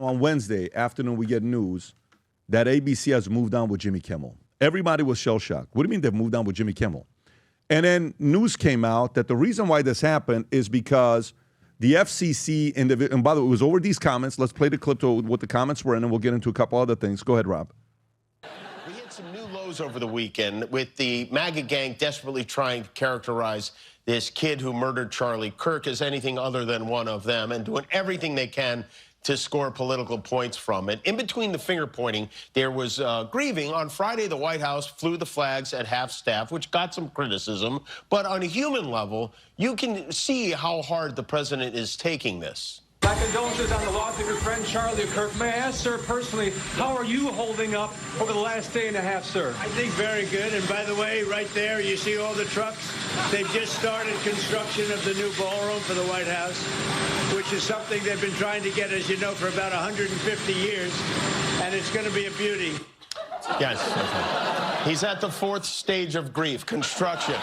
On Wednesday afternoon, we get news that ABC has moved on with Jimmy Kimmel. Everybody was shell-shocked. What do you mean they've moved on with Jimmy Kimmel? And then news came out that the reason why this happened is because the FCC, and by the way, it was over these comments. Let's play the clip to what the comments were, and then we'll get into a couple other things. Go ahead, Rob. We hit some new lows over the weekend with the MAGA gang desperately trying to characterize this kid who murdered Charlie Kirk as anything other than one of them and doing everything they can to score political points from it. In between the finger-pointing, there was grieving. On Friday, the White House flew the flags at half-staff, which got some criticism. But on a human level, you can see how hard the president is taking this. My condolences on the loss of your friend Charlie Kirk. May I ask, sir, personally, how are you holding up over the last day and a half, sir? I think very good. And by the way, right there, you see all the trucks? They've just started construction of the new ballroom for the White House, which is something they've been trying to get, as you know, for about 150 years. And it's going to be a beauty. Yes. He's at the fourth stage of grief, construction.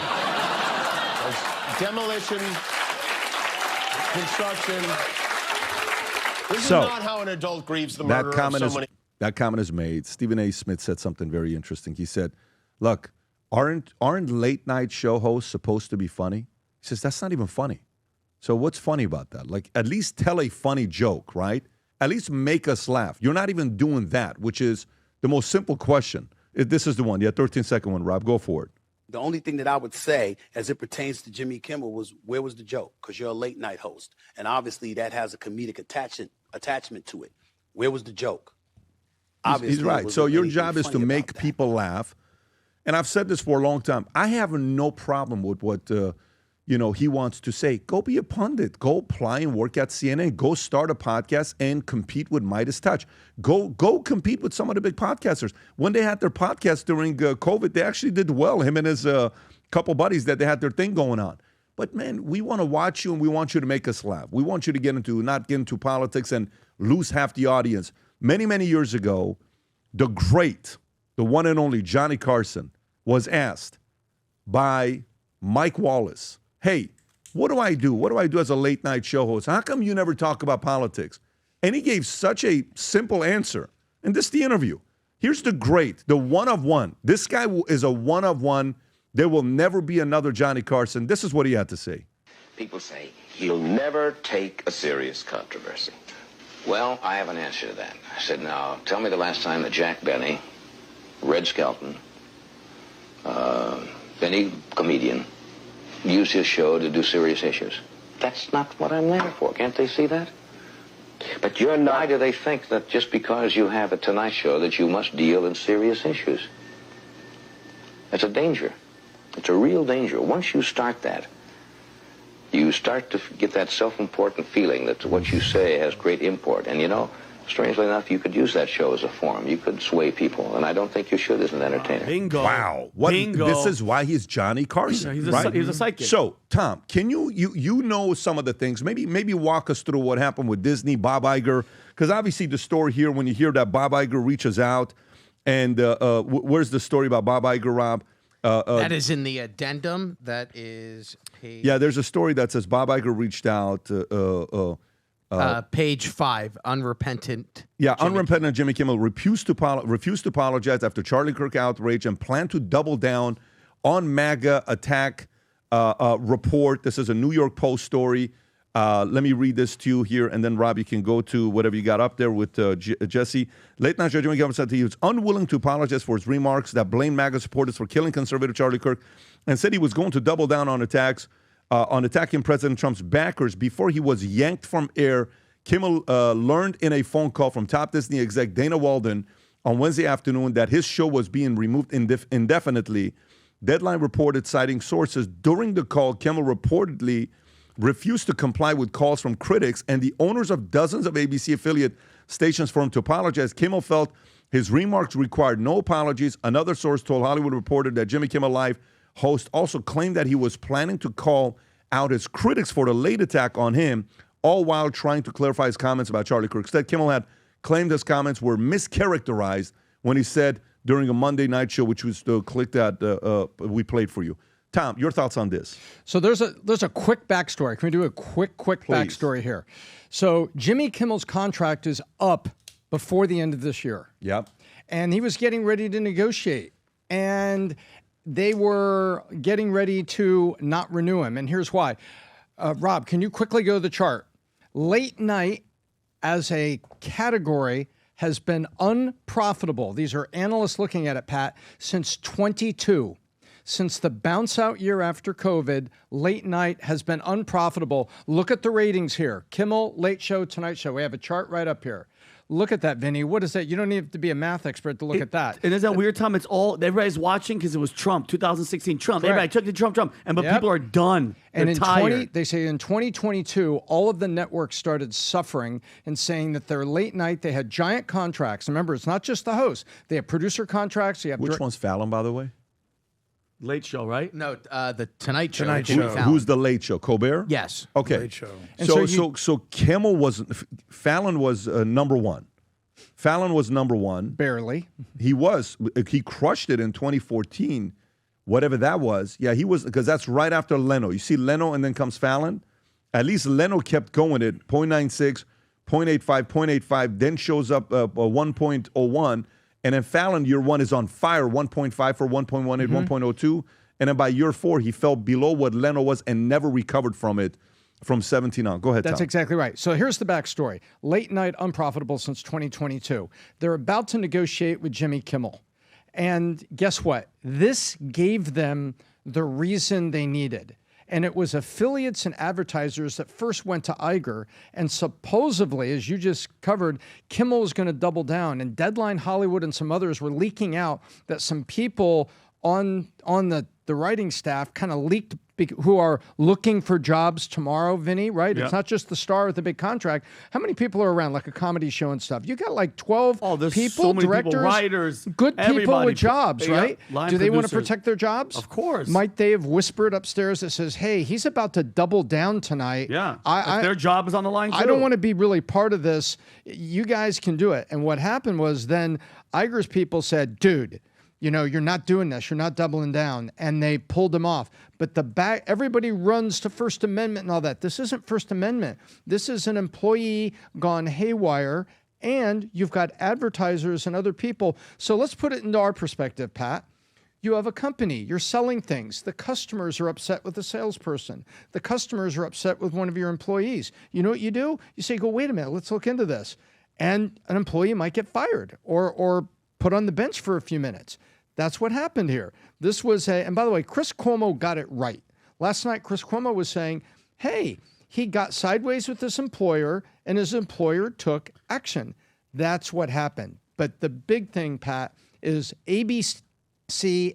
There's demolition, construction. This is not how an adult grieves the murder of someone. That comment is made. Stephen A. Smith said something very interesting. He said, look, aren't late-night show hosts supposed to be funny? He says, that's not even funny. So what's funny about that? Like, at least tell a funny joke, right? At least make us laugh. You're not even doing that, which is the most simple question. This is the one. Yeah, 13-second one, Rob. Go for it. The only thing that I would say as it pertains to Jimmy Kimmel was, where was the joke? Because you're a late night host. And obviously that has a comedic attachment to it. Where was the joke? Obviously, he's right. So your job is to make people laugh. And I've said this for a long time. I have no problem with what he wants to say. Go be a pundit. Go apply and work at CNN. Go start a podcast and compete with Midas Touch. Go compete with some of the big podcasters. When they had their podcast during COVID, they actually did well. Him and his couple buddies that they had their thing going on. But man, we want to watch you and we want you to make us laugh. We want you to not get into politics and lose half the audience. Many, many years ago, the one and only Johnny Carson was asked by Mike Wallace, hey, what do I do? What do I do as a late night show host? How come you never talk about politics? And he gave such a simple answer. And this is the interview. Here's the one of one. This guy is a one of one. There will never be another Johnny Carson. This is what he had to say. People say he'll never take a serious controversy. Well, I have an answer to that. I said, now, tell me the last time that Jack Benny, Red Skelton, Benny Comedian, used his show to do serious issues. That's not what I'm there for. Can't they see that? But you're not. Why do they think that just because you have a Tonight Show that you must deal in serious issues? It's a danger. It's a real danger. Once you start that, you start to get that self-important feeling that what you say has great import. And strangely enough, you could use that show as a forum. You could sway people, and I don't think you should as an entertainer. Bingo. Wow. Bingo. This is why he's Johnny Carson, he's right? a psychic. So, Tom, can you know some of the things? Maybe walk us through what happened with Disney, Bob Iger, because obviously the story here, when you hear that Bob Iger reaches out, and where's the story about Bob Iger, Rob? That is in the addendum. That is page... Yeah, there's a story that says Bob Iger reached out. Page 5, unrepentant. Yeah, unrepentant Jimmy Kimmel refused to apologize after Charlie Kirk outrage and planned to double down on MAGA attack report. This is a New York Post story. Let me read this to you here, and then, Rob, you can go to whatever you got up there with Jesse. Late night show, Jimmy Kimmel said he was unwilling to apologize for his remarks that blamed MAGA supporters for killing conservative Charlie Kirk, and said he was going to double down on attacking President Trump's backers before he was yanked from air. Kimmel learned in a phone call from top Disney exec Dana Walden on Wednesday afternoon that his show was being removed indefinitely. Deadline reported, citing sources, during the call, Kimmel reportedly refused to comply with calls from critics and the owners of dozens of ABC affiliate stations for him to apologize. Kimmel felt his remarks required no apologies. Another source told Hollywood Reporter that Jimmy Kimmel Live host also claimed that he was planning to call out his critics for the late attack on him, all while trying to clarify his comments about Charlie Kirk. Instead, Kimmel had claimed his comments were mischaracterized when he said during a Monday night show, which was the clip that we played for you. Tom, your thoughts on this? So there's a quick backstory. Can we do a quick Please. backstory here? So Jimmy Kimmel's contract is up before the end of this year. Yep. And he was getting ready to negotiate. And they were getting ready to not renew him. And here's why. Rob, can you quickly go to the chart? Late night as a category has been unprofitable. These are analysts looking at it, Pat, since 22. Since the bounce out year after COVID, late night has been unprofitable. Look at the ratings here. Kimmel, Late Show, Tonight Show. We have a chart right up here. Look at that, Vinny. What is that? You don't need to be a math expert to look at that. And isn't that weird, Tom? It's all, everybody's watching because it was Trump, 2016 Trump. Correct. Everybody took the Trump. But Yep. people are done. And They're in tired. they say in 2022, all of the networks started suffering and saying that their late night, they had giant contracts. Remember, it's not just the host. They have producer contracts. You have Which one's Fallon, by the way? Late Show, right? No, the Tonight Show. Tonight Jimmy Show. Fallon. Who's the Late Show? Colbert? Yes. Okay. Late Show. And So Kimmel was, Fallon was number one. Fallon was number one. barely. He crushed it in 2014, whatever that was. Yeah, he was, because that's right after Leno. You see Leno and then comes Fallon. At least Leno kept going at 0.96, 0.85, 0.85, then shows up 1.01. And then Fallon, year one, is on fire, 1.5 for 1.18, 1.02. And then by year four, he fell below what Leno was and never recovered from it from 17 on. Go ahead, That's Tom. exactly right. So here's the backstory. Late night unprofitable since 2022. They're about to negotiate with Jimmy Kimmel. And guess what? This gave them the reason they needed. And it was affiliates and advertisers that first went to Iger. And supposedly, as you just covered, Kimmel was going to double down. And Deadline Hollywood and some others were leaking out that some people on the writing staff kind of leaked, who are looking for jobs tomorrow, Vinny, right? Yeah. It's not just the star with the big contract. How many people are around, like a comedy show and stuff? You got like 12 there's people, so many directors, people, writers, good people everybody. with jobs, Yeah, right? line Do they want to producers. protect their jobs? Of course. Might they have whispered upstairs that says, hey, he's about to double down tonight. Yeah. I if their job is on the line, too. I don't want to be really part of this. You guys can do it. And what happened was then Iger's people said, dude, you know, you're not doing this. You're not doubling down. And they pulled him off. But everybody runs to First Amendment and all that. This isn't First Amendment. This is an employee gone haywire. And you've got advertisers and other people. So let's put it into our perspective, Pat. You have a company, you're selling things. The customers are upset with the salesperson. The customers are upset with one of your employees. You know what you do? You say, go, wait a minute, let's look into this. And an employee might get fired or put on the bench for a few minutes. That's what happened here. This was and by the way, Chris Cuomo got it right. Last night, Chris Cuomo was saying, hey, he got sideways with this employer and his employer took action. That's what happened. But the big thing, Pat, is ABC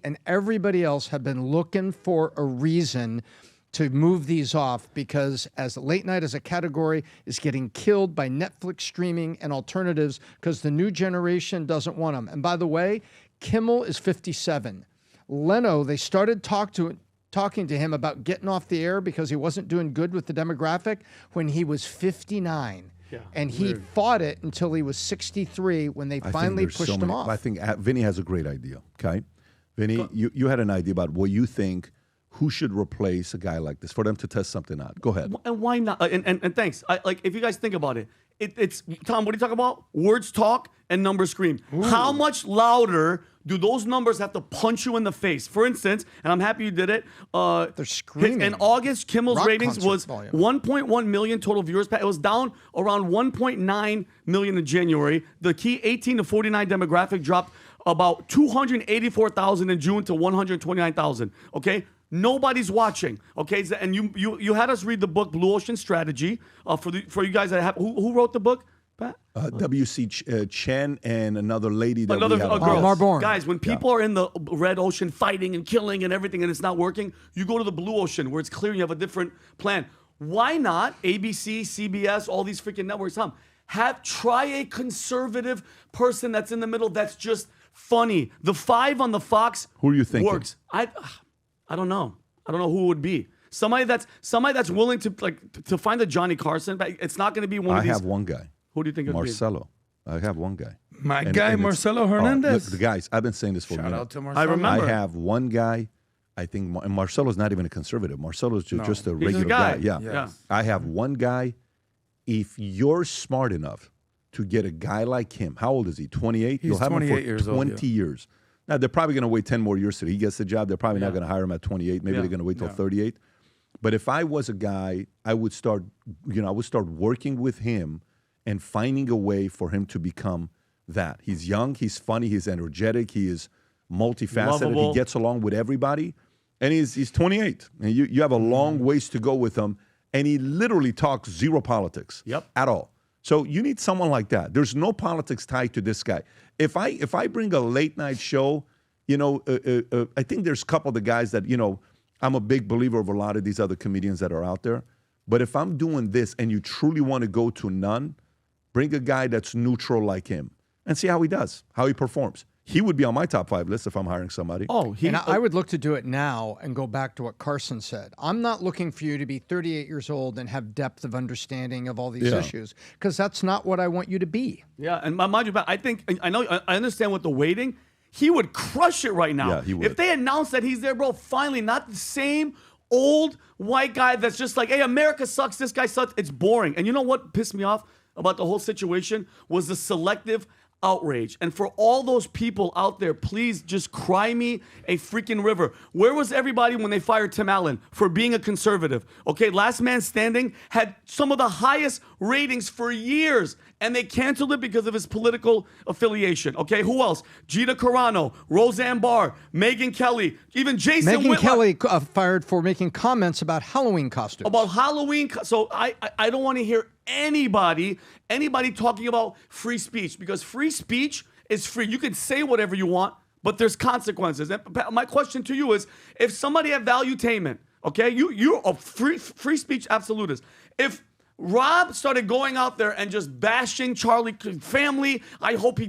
and everybody else have been looking for a reason to move these off because as late night as a category is getting killed by Netflix streaming and alternatives because the new generation doesn't want them. And by the way, Kimmel is 57. Leno, they started talking to him about getting off the air because he wasn't doing good with the demographic when he was 59. Yeah, and he fought it until he was 63 when they finally pushed him off. I think Vinny has a great idea, okay? Vinny, you had an idea about what you think, who should replace a guy like this for them to test something out. Go ahead. And why not? And thanks. If you guys think about it, it's Tom, what are you talking about? Words talk and numbers scream. Ooh. How much louder do those numbers have to punch you in the face? For instance, and I'm happy you did it. They're screaming. In August, Kimmel's Rock ratings was 1.1 million total viewers. It was down around 1.9 million in January. The key 18 to 49 demographic dropped about 284,000 in June to 129,000. Okay. Nobody's watching, okay? And you had us read the book Blue Ocean Strategy for you guys that have who wrote the book, Pat? W.C. Chen and another lady that another we had girl. Marborn. Guys, when people are in the red ocean fighting and killing and everything and it's not working, you go to the blue ocean where it's clear you have a different plan. Why not ABC, CBS, all these freaking networks? Try a conservative person that's in the middle that's just funny. The 5 on the Fox Who are you thinking? Works. I don't know. I don't know who it would be. Somebody that's willing to find a Johnny Carson. But it's not going to be one of these. I have one guy. Who do you think it would be? Marcelo. I have one guy. My guy, Marcelo Hernandez. Look, the guys, I've been saying this for a minute. Shout out to Marcelo. I remember. I have one guy I think and Marcelo's not even a conservative. Marcelo's just a He's regular a guy. Yeah. Yeah. I have one guy. If you're smart enough to get a guy like him, how old is he? 28? He's You'll have 28 him for years old, 20 years. Now, they're probably going to wait 10 more years till he gets the job. They're probably not going to hire him at 28. Maybe they're going to wait till 38. But if I was a guy, I would start working with him and finding a way for him to become that. He's young, he's funny, he's energetic, he is multifaceted, Lovable. he gets along with everybody. And he's 28. And you have a long ways to go with him. And he literally talks zero politics at all. So you need someone like that. There's no politics tied to this guy. If I bring a late night show, I think there's a couple of the guys that, I'm a big believer of a lot of these other comedians that are out there. But if I'm doing this and you truly want to go to none, bring a guy that's neutral like him and see how he does, how he performs. He would be on my top 5 list if I'm hiring somebody. And I would look to do it now and go back to what Carson said. I'm not looking for you to be 38 years old and have depth of understanding of all these issues, because that's not what I want you to be. Yeah, and mind you, I understand what the waiting. He would crush it right now. Yeah, he would. If they announce that he's there, bro, finally, not the same old white guy that's just like, hey, America sucks, this guy sucks. It's boring. And you know what pissed me off about the whole situation was the selective outrage. And for all those people out there, please just cry me a freaking river. Where was everybody when they fired Tim Allen for being a conservative? Okay, Last Man Standing had some of the highest ratings for years, and they canceled it because of his political affiliation. Okay, who else? Gina Carano, Roseanne Barr, Megyn Kelly, even Jason Megyn Whitlock. Kelly fired for making comments about Halloween costumes. About Halloween. So I don't want to hear anybody talking about free speech, because free speech is free. You can say whatever you want, but there's consequences. And my question to you is, if somebody at Valuetainment, okay, you're a free speech absolutist. If Rob started going out there and just bashing Charlie family, I hope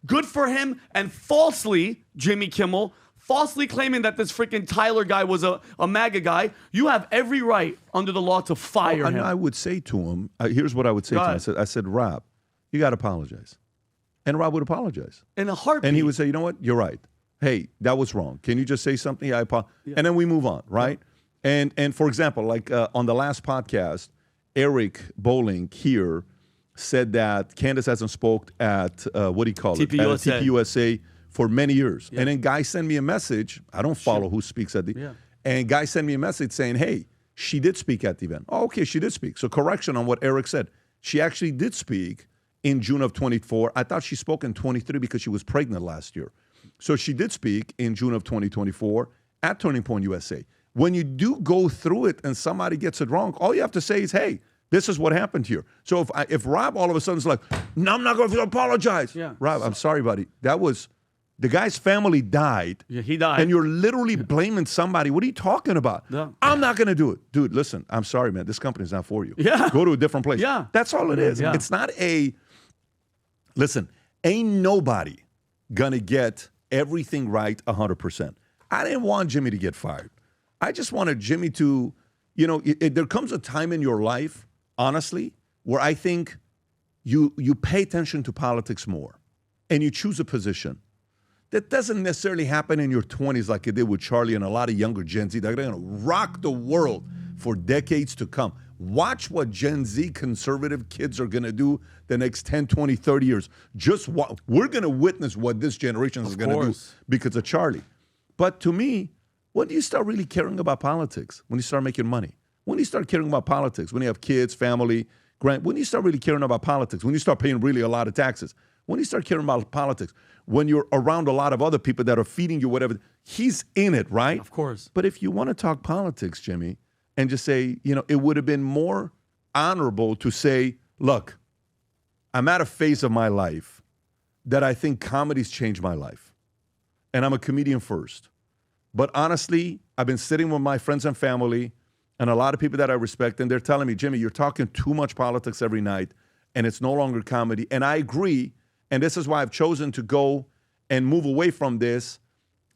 good for him, and falsely, Jimmy Kimmel, falsely claiming that this freaking Tyler guy was a MAGA guy, you have every right under the law to fire him. And I would say to him, here's what I would say to him. I said, Rob, you got to apologize. And Rob would apologize. In a heartbeat. And he would say, you know what? You're right. Hey, that was wrong. Can you just say something? I apologize. Yeah. And then we move on, right? Yeah. And for example, like on the last podcast, Eric Bowling here said that Candace hasn't spoke at, TPUSA for many years. Yeah. And then guy sent me a message. I don't follow who speaks at the and guy sent me a message saying, hey, she did speak at the event. Oh, okay, she did speak. So correction on what Eric said. She actually did speak in June of 24. I thought she spoke in 23 because she was pregnant last year. So she did speak in June of 2024 at Turning Point USA. When you do go through it and somebody gets it wrong, all you have to say is, hey, this is what happened here. So if Rob all of a sudden is like, no, I'm not going to apologize. Yeah. Rob, I'm sorry, buddy. That was... The guy's family died. Yeah, he died. And you're literally blaming somebody. What are you talking about? Yeah. I'm not going to do it. Dude, listen, I'm sorry, man. This company's not for you. Yeah. Go to a different place. Yeah. That's all it is. Yeah. It's not listen, ain't nobody going to get everything right 100%. I didn't want Jimmy to get fired. I just wanted Jimmy to, there comes a time in your life, honestly, where I think you pay attention to politics more and you choose a position. That doesn't necessarily happen in your 20s like it did with Charlie and a lot of younger Gen Z. They're going to rock the world for decades to come. Watch what Gen Z conservative kids are going to do the next 10, 20, 30 years. We're going to witness what this generation is going to do because of Charlie. But to me, when do you start really caring about politics? When you start making money. When do you start caring about politics? When you have kids, family, when do you start really caring about politics? When you start paying really a lot of taxes? When do you start caring about politics? When you're around a lot of other people that are feeding you whatever. He's in it, right? Of course. But if you want to talk politics, Jimmy, and just say, it would have been more honorable to say, look, I'm at a phase of my life that I think comedy's changed my life. And I'm a comedian first. But honestly, I've been sitting with my friends and family and a lot of people that I respect, and they're telling me, Jimmy, you're talking too much politics every night, and it's no longer comedy. And I agree. And this is why I've chosen to go and move away from this.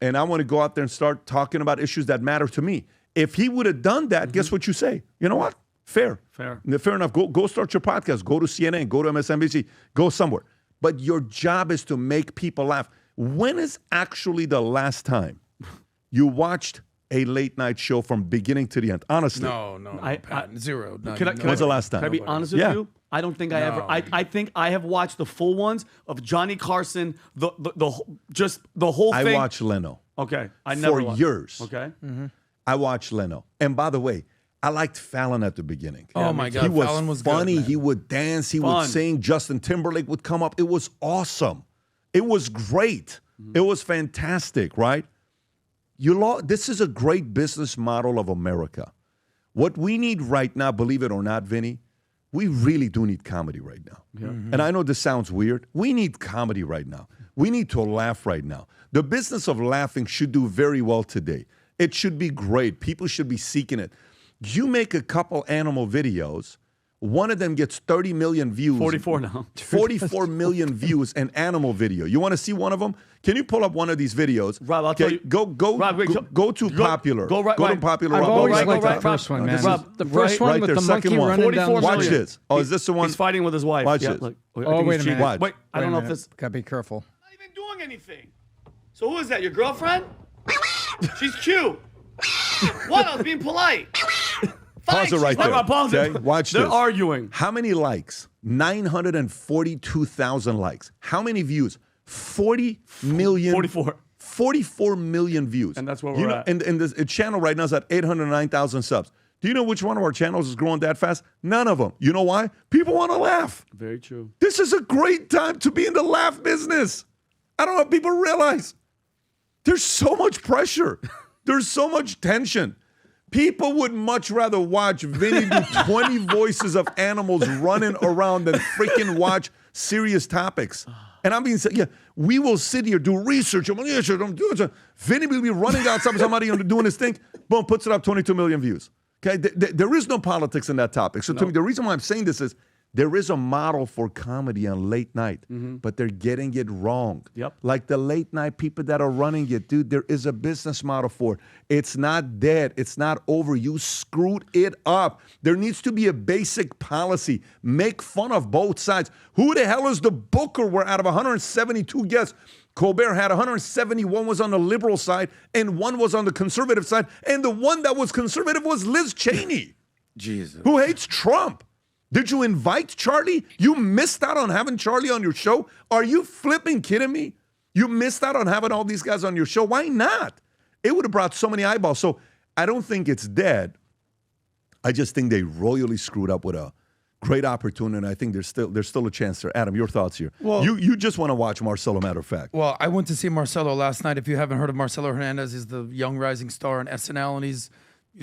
And I want to go out there and start talking about issues that matter to me. If he would have done that, guess what you say? You know what? Fair. Fair enough. Go start your podcast. Go to CNN. Go to MSNBC. Go somewhere. But your job is to make people laugh. When is actually the last time you watched a late night show from beginning to the end? Honestly. No, Pat, zero. No, When's the last time? Can I be honest with you? I don't think I ever. I think I have watched the full ones of Johnny Carson. The whole thing. I watched Leno. Okay, I never for years. Okay, I watched Leno, and by the way, I liked Fallon at the beginning. Oh my God, he was Fallon was funny. Good, he would dance. He would sing. Justin Timberlake would come up. It was awesome. It was great. It was fantastic, right? This is a great business model of America. What we need right now, believe it or not, Vinny, we really do need comedy right now. And I know this sounds weird. We need comedy right now. We need to laugh right now. The business of laughing should do very well today. It should be great. People should be seeking it. You make a couple animal videos, one of them gets 30 million views. 44 now. 44 million views, an animal video. You want to see one of them? Can you pull up one of these videos? Rob, I'll tell you. Go to popular. Go to popular. I've Rob. always Go liked right the first one, man. Rob, The first one right with there, the second monkey one. running down the 44 Watch million. this. Oh, is this the one? He's fighting with his wife. Watch yeah, this. Look, I Oh, think wait he's a cheating. minute. Watch. Wait, I don't know if this. Gotta be careful. Not even doing anything. So who is that? Your girlfriend? She's cute. What? I was being polite. Pause it right there. Pause it. Okay? Watch They're this. arguing. How many likes? 942,000 likes. How many views? 40 million. 44. 44 million views. And that's where we're at. And this channel right now is at 809,000 subs. Do you know which one of our channels is growing that fast? None of them. You know why? People want to laugh. Very true. This is a great time to be in the laugh business. I don't know if people realize. There's so much pressure. There's so much tension. People would much rather watch Vinny do 20 voices of animals running around than freaking watch serious topics. And I mean, yeah, we will sit here, do research. I'm doing it. Vinny will be running outside with somebody doing his thing. Boom, puts it up, 22 million views. Okay, there is no politics in that topic. So to me, the reason why I'm saying this is there is a model for comedy on late night, but they're getting it wrong. Yep. Like the late night people that are running it, dude, there is a business model for it. It's not dead. It's not over. You screwed it up. There needs to be a basic policy. Make fun of both sides. Who the hell is the booker where out of 172 guests, Colbert had 171 was on the liberal side and one was on the conservative side. And the one that was conservative was Liz Cheney. Jesus. Who hates Trump. Did you invite Charlie? You missed out on having Charlie on your show? Are you flipping kidding me? You missed out on having all these guys on your show? Why not? It would have brought so many eyeballs. So I don't think it's dead. I just think they royally screwed up with a great opportunity. And I think there's still a chance there. Adam, your thoughts here. Well, you just want to watch Marcelo, matter of fact. Well, I went to see Marcelo last night. If you haven't heard of Marcelo Hernandez, he's the young rising star on SNL, and he's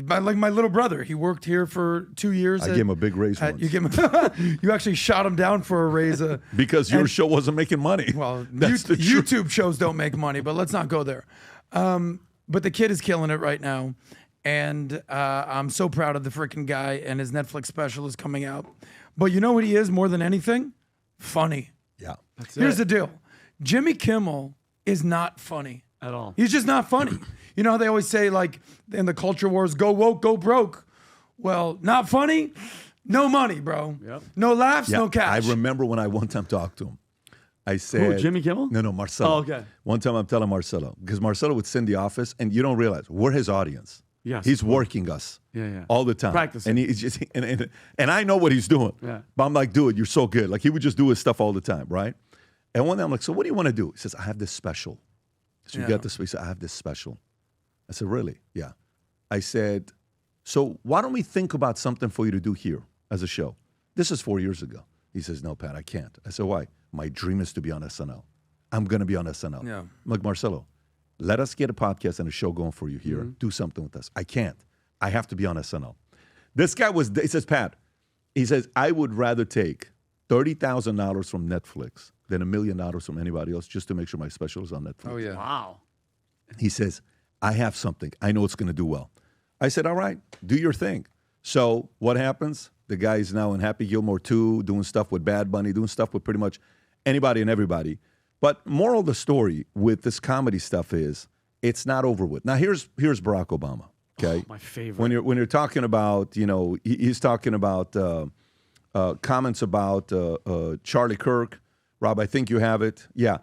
like my little brother. He worked here for 2 years. I gave him a big raise once. You gave him. You actually shot him down for a raise. Because your show wasn't making money. Well, That's the truth. YouTube shows don't make money, but let's not go there. But the kid is killing it right now, and I'm so proud of the freaking guy. And his Netflix special is coming out. But you know what he is more than anything? Funny. Yeah. Here's the deal: Jimmy Kimmel is not funny At all. He's just not funny. You know how they always say, like, in the culture wars, go woke, go broke. Well, not funny, no money, bro. Yep. No laughs, Yeah, no cash. I remember when I one time talked to him. I said, Who, Jimmy Kimmel? No, Marcelo. Oh, okay. One time I'm telling Marcelo, because Marcelo would sit in the office, and you don't realize, we're his audience. Yes. He's working us all the time. Practicing. And he's just and I know what he's doing. Yeah. But I'm like, dude, you're so good. Like, he would just do his stuff all the time, right? And one day I'm like, so what do you want to do? He says, I have this special. So you got this. He said, I have this special. I said, really? Yeah. I said, so why don't we think about something for you to do here as a show? This is 4 years ago. He says, no, Pat, I can't. I said, why? My dream is to be on SNL. I'm going to be on SNL. Yeah. I'm like, Marcelo, let us get a podcast and a show going for you here. Do something with us. I can't. I have to be on SNL. This guy he says, Pat, he says, I would rather take $30,000 from Netflix than $1 million from anybody else just to make sure my special is on Netflix. Oh, yeah. Wow. He says, I have something. I know it's going to do well. I said, all right, do your thing. So what happens? The guy is now in Happy Gilmore 2, doing stuff with Bad Bunny, doing stuff with pretty much anybody and everybody. But moral of the story with this comedy stuff is it's not over with. Now, here's Barack Obama, okay? My favorite. When you're talking about, he's talking about comments about Charlie Kirk. Rob, I think you have it. Yeah.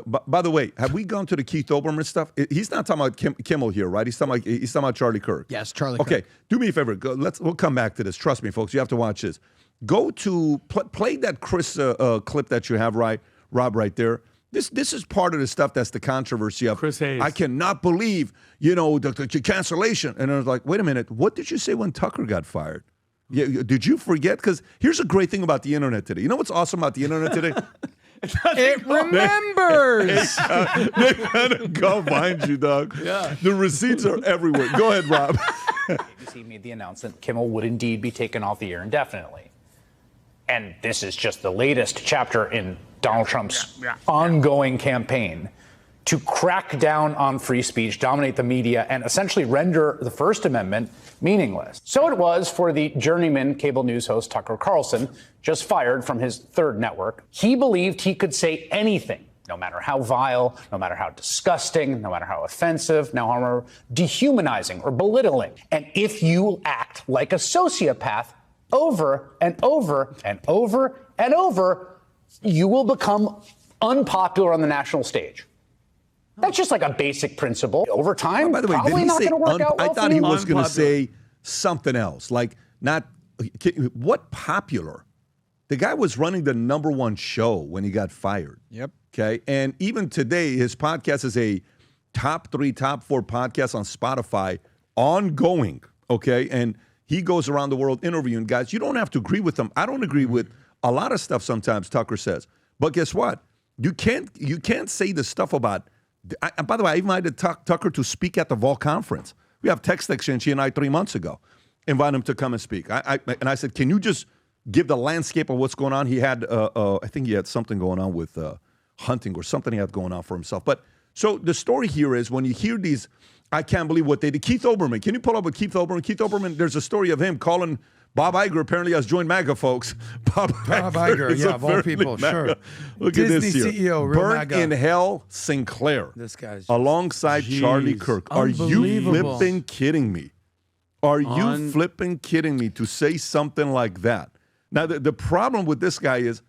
By the way, have we gone to the Keith Olbermann stuff? He's not talking about Kimmel here, right? He's talking about Charlie Kirk. Yes, Charlie Kirk. Okay, do me a favor. We'll come back to this. Trust me, folks. You have to watch this. Go to play that Chris clip that you have, Rob, right there. This is part of the stuff that's the controversy of Chris Hayes. I cannot believe, the cancellation. And I was like, wait a minute. What did you say when Tucker got fired? Yeah, did you forget? Because here's a great thing about the internet today. You know what's awesome about the internet today? It remembers. They gotta go find you, dog. Yeah. The receipts are everywhere. Go ahead, Rob. ABC made the announcement Kimmel would indeed be taken off the air indefinitely. And this is just the latest chapter in Donald Trump's ongoing campaign to crack down on free speech, dominate the media, and essentially render the First Amendment meaningless. So it was for the journeyman cable news host Tucker Carlson, just fired from his third network. He believed he could say anything, no matter how vile, no matter how disgusting, no matter how offensive, no matter how dehumanizing or belittling. And if you act like a sociopath over and over and over and over, you will become unpopular on the national stage. That's just like a basic principle. Over time, by the way, probably not going to work out well I thought for he you. was going to say something else, like what popular? The guy was running the #1 show when he got fired. Yep. Okay, and even today, his podcast is a top 3, top 4 podcast on Spotify, ongoing. Okay, and he goes around the world interviewing guys. You don't have to agree with them. I don't agree with a lot of stuff sometimes Tucker says, but guess what? You can't say the stuff about. By the way, I invited Tucker to speak at the Vol conference. We have text exchange, he and I, 3 months ago. Invite him to come and speak. And I said, can you just give the landscape of what's going on? He had, I think he had something going on with hunting or something he had going on for himself. But so the story here is when you hear these, I can't believe what they did. Keith Olbermann, can you pull up with Keith Olbermann? Keith Olbermann, there's a story of him calling Bob Iger apparently has joined MAGA, folks. Bob Iger, yeah, of all people, sure. Look Disney at this here. CEO, real Burnt MAGA. in Hell Sinclair. This guy's just, alongside Charlie Kirk. Are you Unbelievable. flipping kidding me? Are you flipping kidding me to say something like that? Now, the problem with this guy is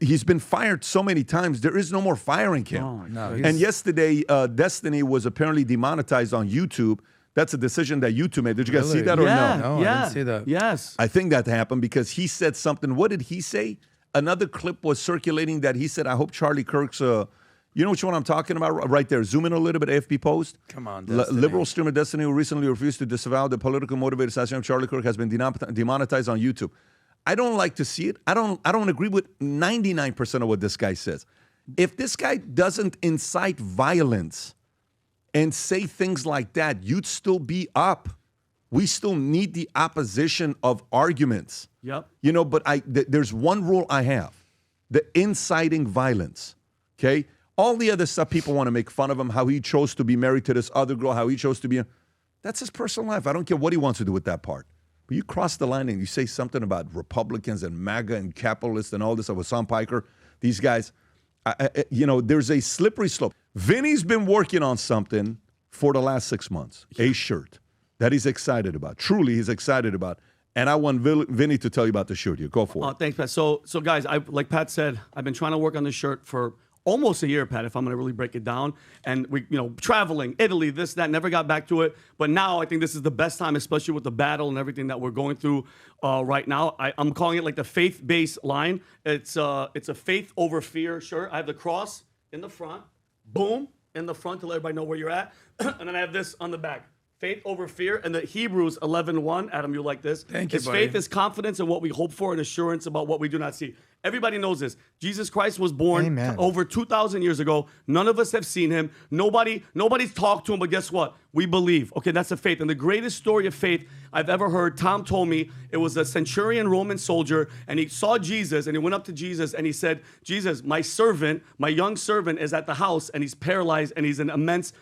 he's been fired so many times. There is no more firing him. Oh, no, And yesterday, Destiny was apparently demonetized on YouTube. That's a decision that YouTube made. Did you guys see that or no? No, I didn't see that. Yes. I think that happened because he said something. What did he say? Another clip was circulating that he said, I hope Charlie Kirk's, you know which one I'm talking about? Right there. Zoom in a little bit, AFP Post. Come on, Destiny. Liberal streamer Destiny, who recently refused to disavow the political motivated assassination of Charlie Kirk, has been demonetized on YouTube. I don't like to see it. I don't agree with 99% of what this guy says. If this guy doesn't incite violence and say things like that, you'd still be up. We still need the opposition of arguments. Yep. But there's one rule I have: the inciting violence. Okay? All the other stuff, people want to make fun of him, how he chose to be married to this other girl, how he chose to be. That's his personal life. I don't care what he wants to do with that part. But you cross the line and you say something about Republicans and MAGA and capitalists and all this with Sam Piker, these guys, there's a slippery slope. Vinny's been working on something for the last 6 months, a shirt that he's excited about. Truly, he's excited about. And I want Vinny to tell you about the shirt here. Go for it. Thanks, Pat. So guys, like Pat said, I've been trying to work on this shirt for almost a year, Pat, if I'm going to really break it down. And we, traveling, Italy, this, that, never got back to it. But now I think this is the best time, especially with the battle and everything that we're going through right now. I'm calling it like the faith-based line. It's a faith over fear shirt. I have the cross in the front, boom, in the front to let everybody know where you're at. And then I have this on the back. Faith over fear, and the Hebrews 11:1. Adam, you like this? Thank you, His buddy. faith is confidence in what we hope for and assurance about what we do not see. Everybody knows this. Jesus Christ was born Amen. over 2,000 years ago. None of us have seen him. Nobody's talked to him, but guess what? We believe. Okay, that's a faith. And the greatest story of faith I've ever heard, Tom told me, it was a centurion Roman soldier, and he saw Jesus, and he went up to Jesus, and he said, Jesus, my young servant is at the house, and he's paralyzed, and he's in immense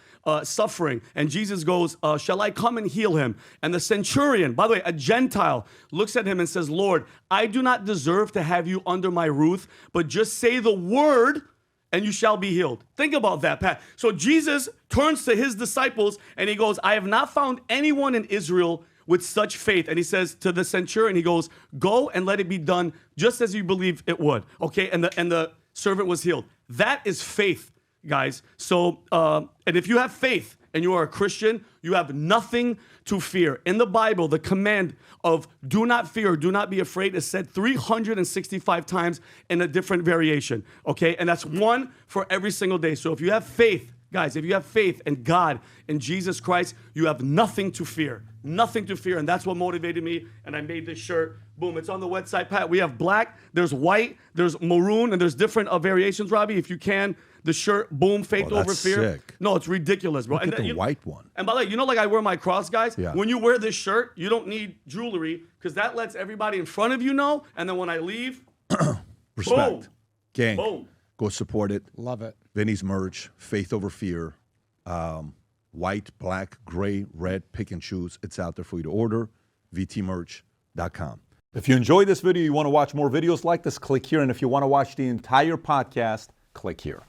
suffering. And Jesus goes, shall I come and heal him? And the centurion, by the way, a Gentile, looks at him and says, Lord, I do not deserve to have you under my roof, but just say the word and you shall be healed. Think about that, Pat. So Jesus turns to his disciples and he goes, I have not found anyone in Israel with such faith. And he says to the centurion, he goes, go and let it be done just as you believe it would. Okay, and the servant was healed. That is faith. guys. So, and if you have faith and you are a Christian, you have nothing to fear. In the Bible, the command of do not fear, do not be afraid is said 365 times in a different variation, okay? And that's one for every single day. So if you have faith, guys, if you have faith in God, in Jesus Christ, you have nothing to fear. Nothing to fear. And that's what motivated me. And I made this shirt. Boom, it's on the website, Pat. We have black, there's white, there's maroon, and there's different variations, Robbie. If you can, the shirt, boom, faith over that's fear. sick. No, it's ridiculous, bro. Look at the white one. And by the way, you know, like I wear my cross, guys? Yeah. When you wear this shirt, you don't need jewelry because that lets everybody in front of you know. And then when I leave, Respect. boom. Gang, Boom. go support it. Love it. Vinny's merch, Faith Over Fear. White, black, gray, red, pick and choose. It's out there for you to order. VTmerch.com. If you enjoyed this video, you want to watch more videos like this, click here. And if you want to watch the entire podcast, click here.